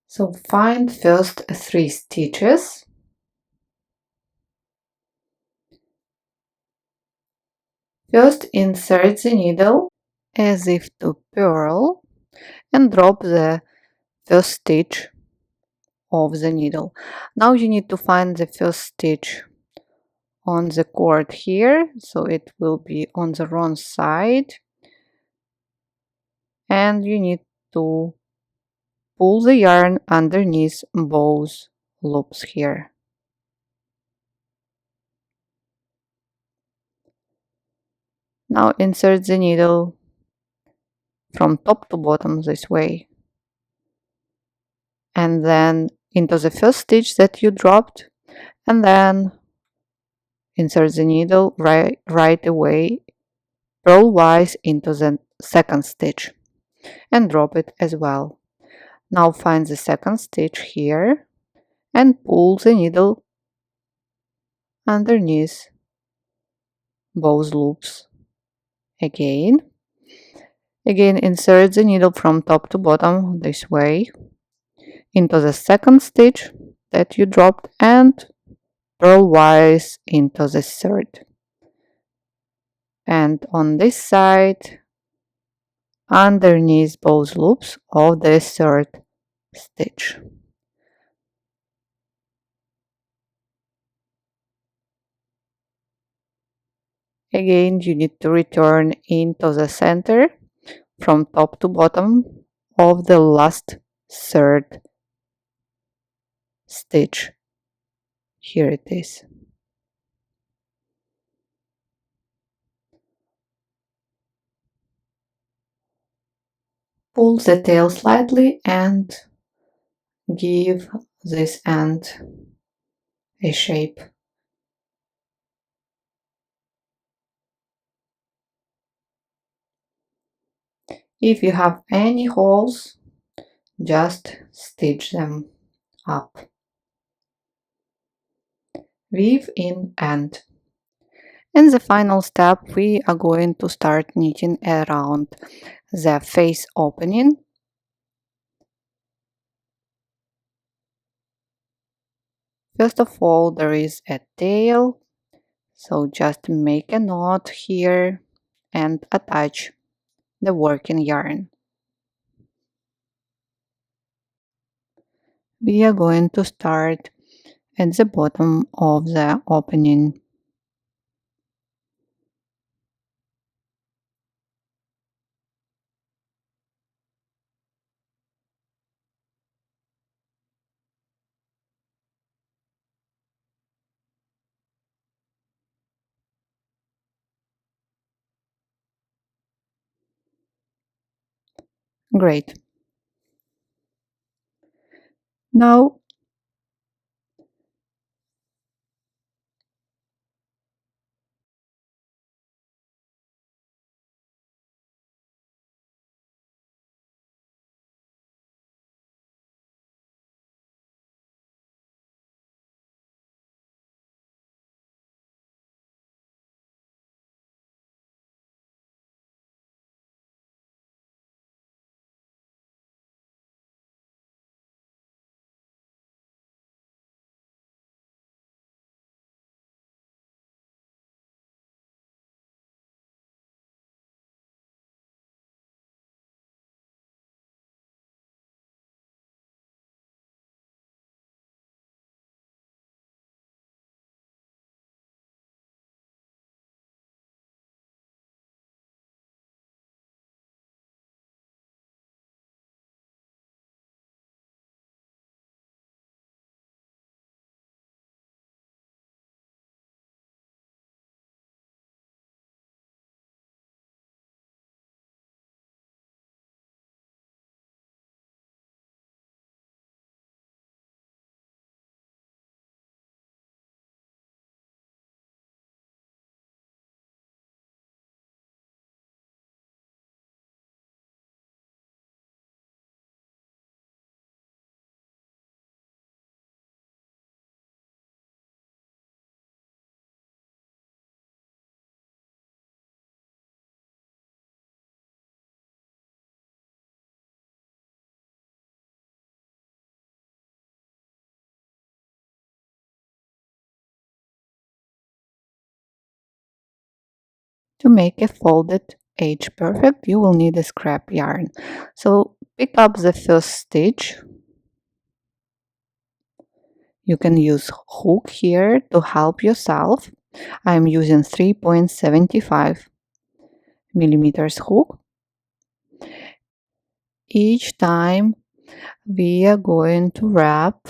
so find first 3 stitches, first insert the needle as if to purl and drop the first stitch of the needle. Now you need to find the first stitch on the cord here, so it will be on the wrong side, and you need to pull the yarn underneath both loops here. Now insert the needle from top to bottom this way, and then into the first stitch that you dropped, and then insert the needle right away purlwise into the second stitch and drop it as well. Now find the second stitch here and pull the needle underneath both loops again. Again, insert the needle from top to bottom this way into the second stitch that you dropped and purlwise into the third. And on this side, underneath both loops of the third stitch. Again, you need to return into the center from top to bottom of the last third stitch. Here it is. Pull the tail slightly and give this end a shape. If you have any holes, just stitch them up. Weave in end. In the final step, we are going to start knitting around the face opening. First of all, there is a tail, so just make a knot here and attach the working yarn. We are going to start at the bottom of the opening. Great. Now To make a folded edge perfect, you will need a scrap yarn. So pick up the first stitch. You can use hook here to help yourself. I'm using 3.75 millimeters hook. Each time we are going to wrap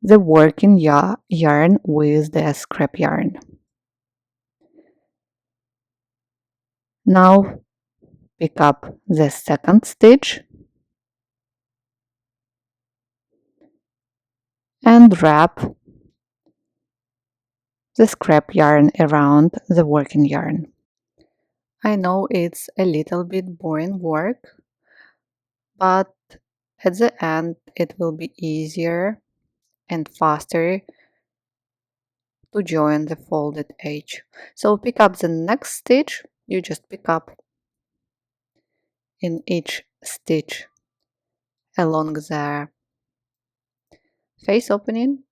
the working yarn with the scrap yarn. Now pick up the second stitch and wrap the scrap yarn around the working yarn. I know it's a little bit boring work, but at the end it will be easier and faster to join the folded edge. So pick up the next stitch, you just pick up in each stitch along the face opening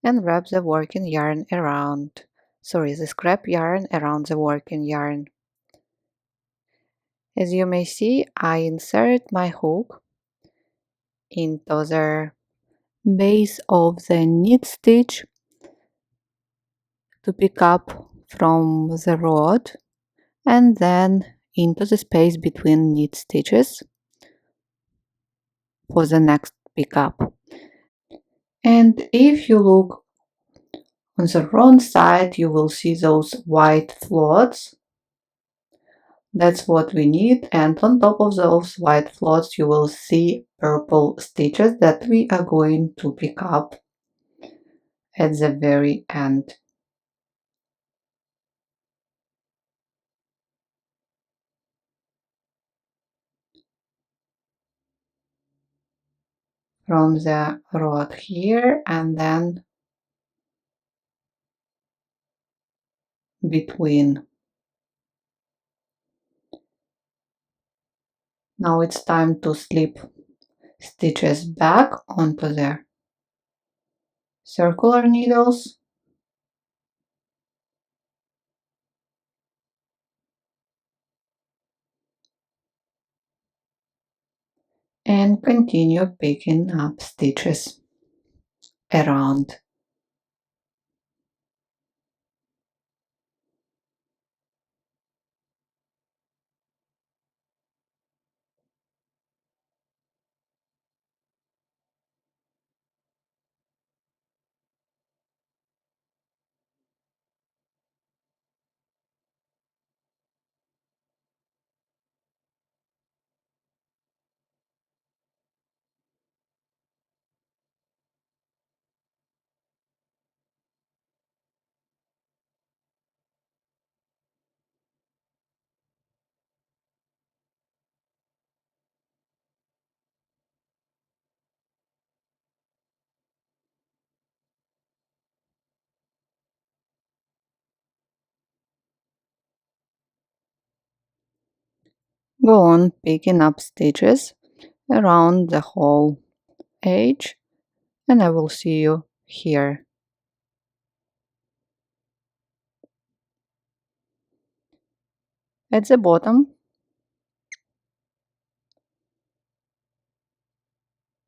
and wrap the working yarn around, the scrap yarn around the working yarn. As you may see, I insert my hook into the base of the knit stitch to pick up from the rod and then into the space between knit stitches for the next pickup. And if you look on the wrong side, you will see those white floats. That's what we need. And on top of those white floats, you will see purple stitches that we are going to pick up at the very end. From the rod here and then between. Now it's time to slip stitches back onto the circular needles and continue picking up stitches around. Go on picking up stitches around the whole edge and I will see you here. At the bottom,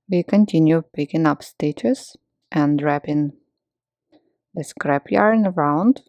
we continue picking up stitches and wrapping the scrap yarn around.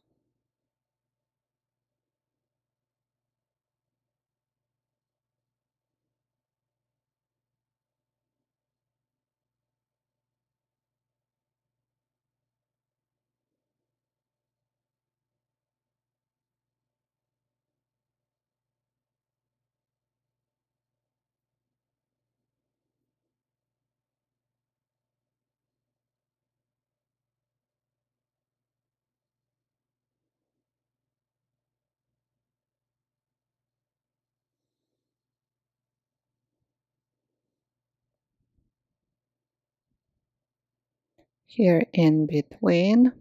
Here in between,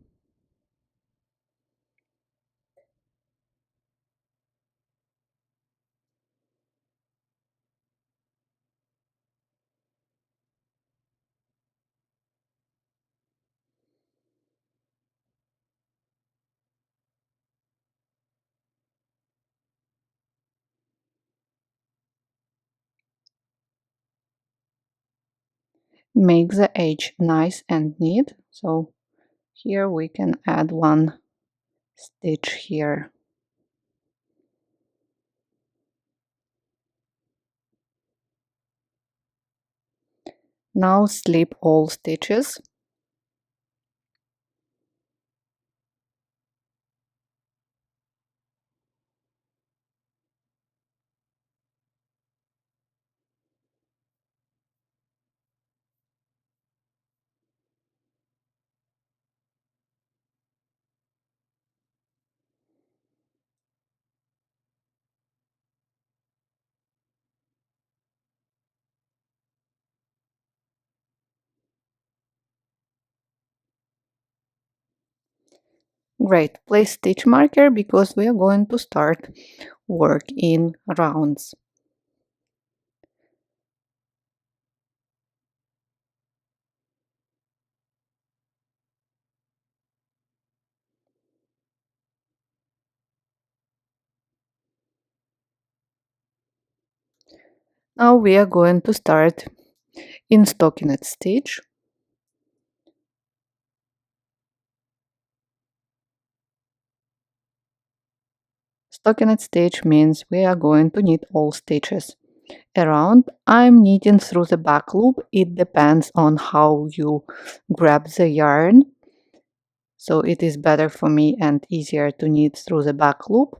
make the edge nice and neat. So here we can add one stitch here. Now slip all stitches. Great, place stitch marker because we are going to start work in rounds. Now we are going to start in stockinette stitch. Stockinette stitch means we are going to knit all stitches around. I'm knitting through the back loop. It depends on how you grab the yarn. So it is better for me and easier to knit through the back loop.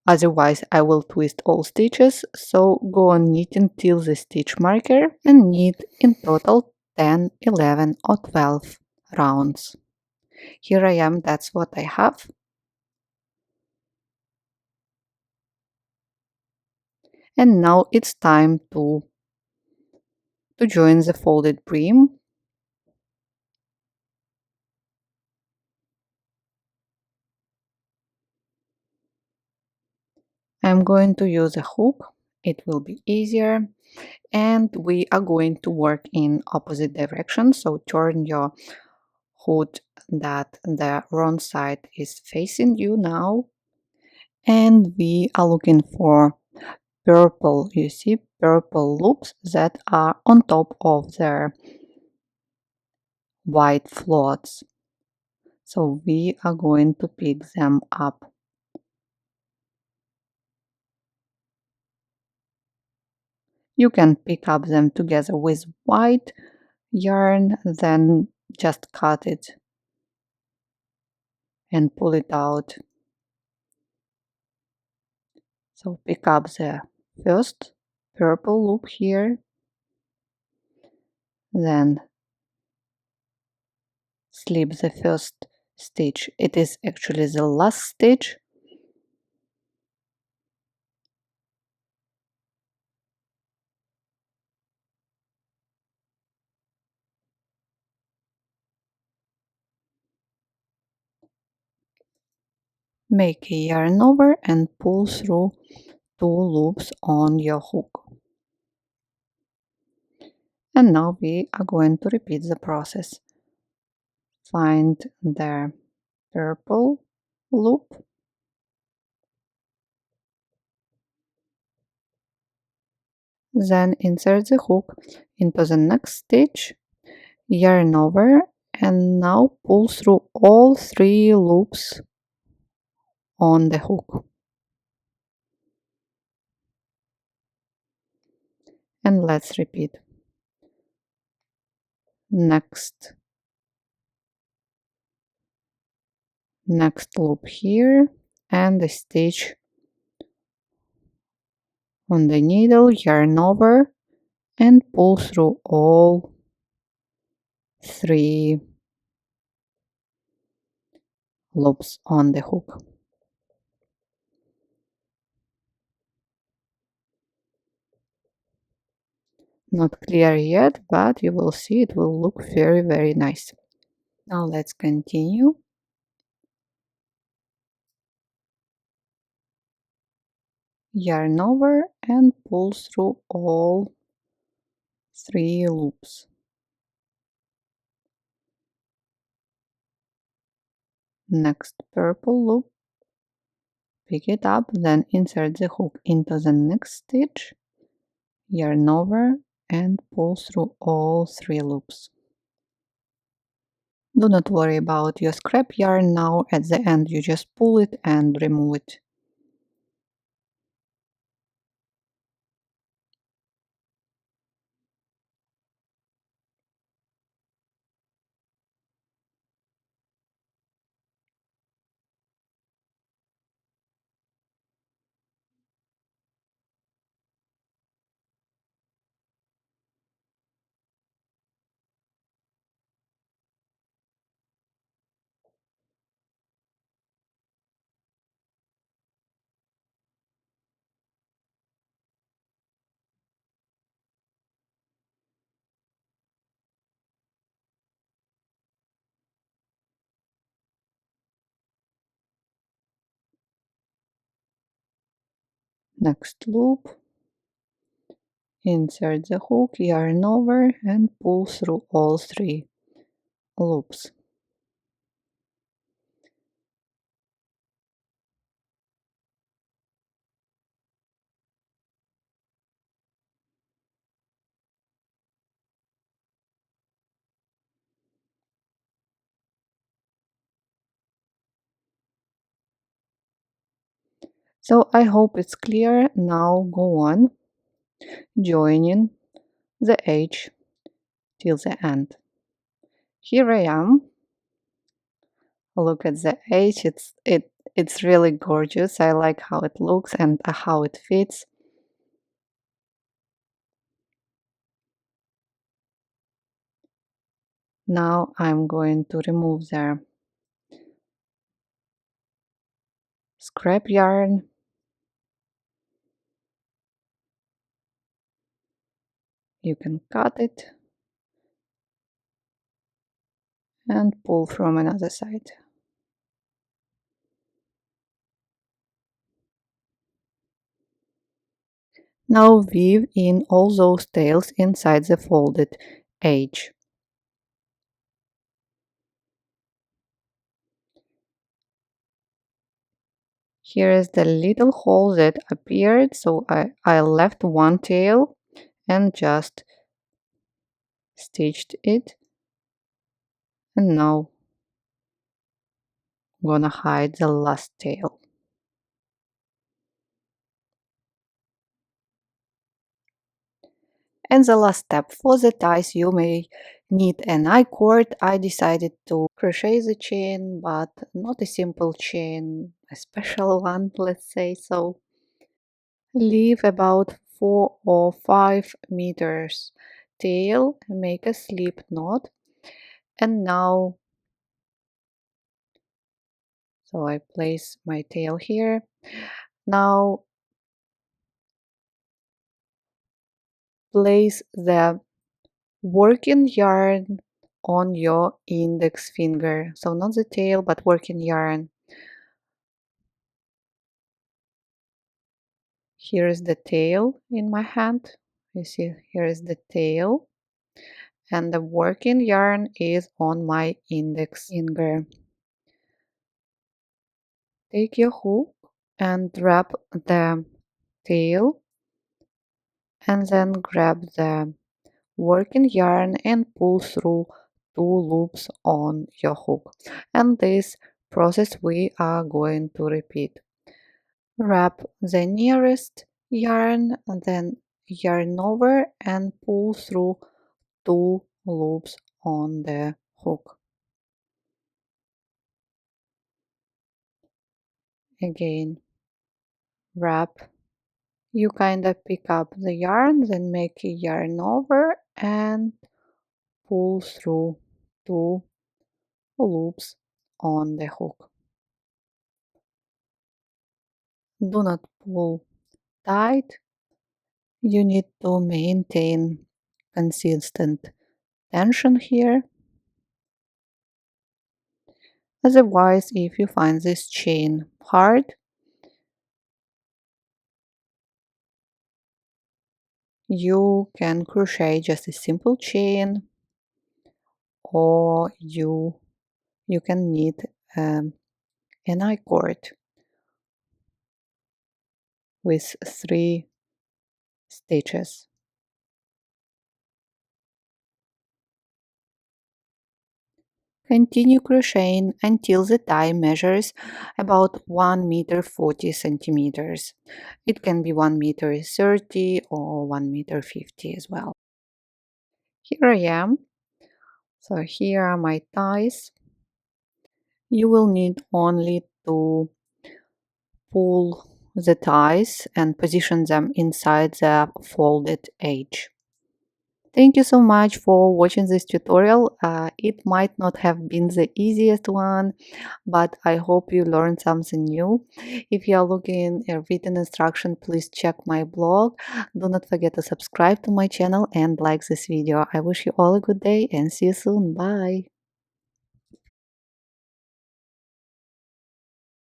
Otherwise I will twist all stitches. So go on knitting till the stitch marker and knit in total 10, 11 or 12 rounds. Here I am, that's what I have. And now it's time to join the folded brim. I'm going to use a hook, it will be easier, and we are going to work in opposite direction. So turn your hood that the wrong side is facing you now, and we are looking for purple, you see, purple loops that are on top of the white floats. So we are going to pick them up. You can pick up them together with white yarn, then just cut it and pull it out. So pick up the first purple loop here, then slip the first stitch. It is actually the last stitch. Make a yarn over and pull through 2 loops on your hook. And now we are going to repeat the process. Find the purple loop, then insert the hook into the next stitch, yarn over, and now pull through all 3 loops on the hook. And let's repeat. Next loop here, and the stitch on the needle, yarn over, and pull through all 3 loops on the hook. Not clear yet, but you will see it will look very, very nice. Now let's continue. Yarn over and pull through all 3 loops. Next purple loop, pick it up, then insert the hook into the next stitch, yarn over, and pull through all 3 loops. Do not worry about your scrap yarn now. At the end you just pull it and remove it. Next loop, insert the hook, yarn over and pull through all 3 loops. So I hope it's clear. Now go on joining the edge till the end. Here I am. Look at the edge. It's really gorgeous. I like how it looks and how it fits. Now I'm going to remove the scrap yarn. You can cut it and pull from another side. Now weave in all those tails inside the folded edge. Here is the little hole that appeared, so I left one tail and just stitched it, and now I'm gonna hide the last tail. And the last step, for the ties you may need an I-cord. I decided to crochet the chain, but not a simple chain, a special one, let's say so. Leave about 4 or 5 meters tail, make a slip knot, and now, so I place my tail here. Now place the working yarn on your index finger, so not the tail but working yarn. Here is the tail in my hand. You see, here is the tail, and the working yarn is on my index finger. Take your hook and wrap the tail, and then grab the working yarn and pull through 2 loops on your hook. And this process we are going to repeat. Wrap the nearest yarn and then yarn over and pull through 2 loops on the hook. Again, wrap. You kind of pick up the yarn, then make a yarn over and pull through 2 loops on the hook. Do not pull tight. You need to maintain consistent tension here. Otherwise, if you find this chain hard, you can crochet just a simple chain, or you can knit an I-cord with 3 stitches. Continue crocheting until the tie measures about 1 meter 40 centimeters. It can be 1 meter 30 or 1 meter 50 as well. Here I am. So here are my ties. You will need only to pull the ties and position them inside the folded edge. Thank you so much for watching this tutorial. It might not have been the easiest one, but I hope you learned something new. If you are looking at written instruction, please check my blog. Do not forget to subscribe to my channel and like this video. I wish you all a good day and see you soon. Bye.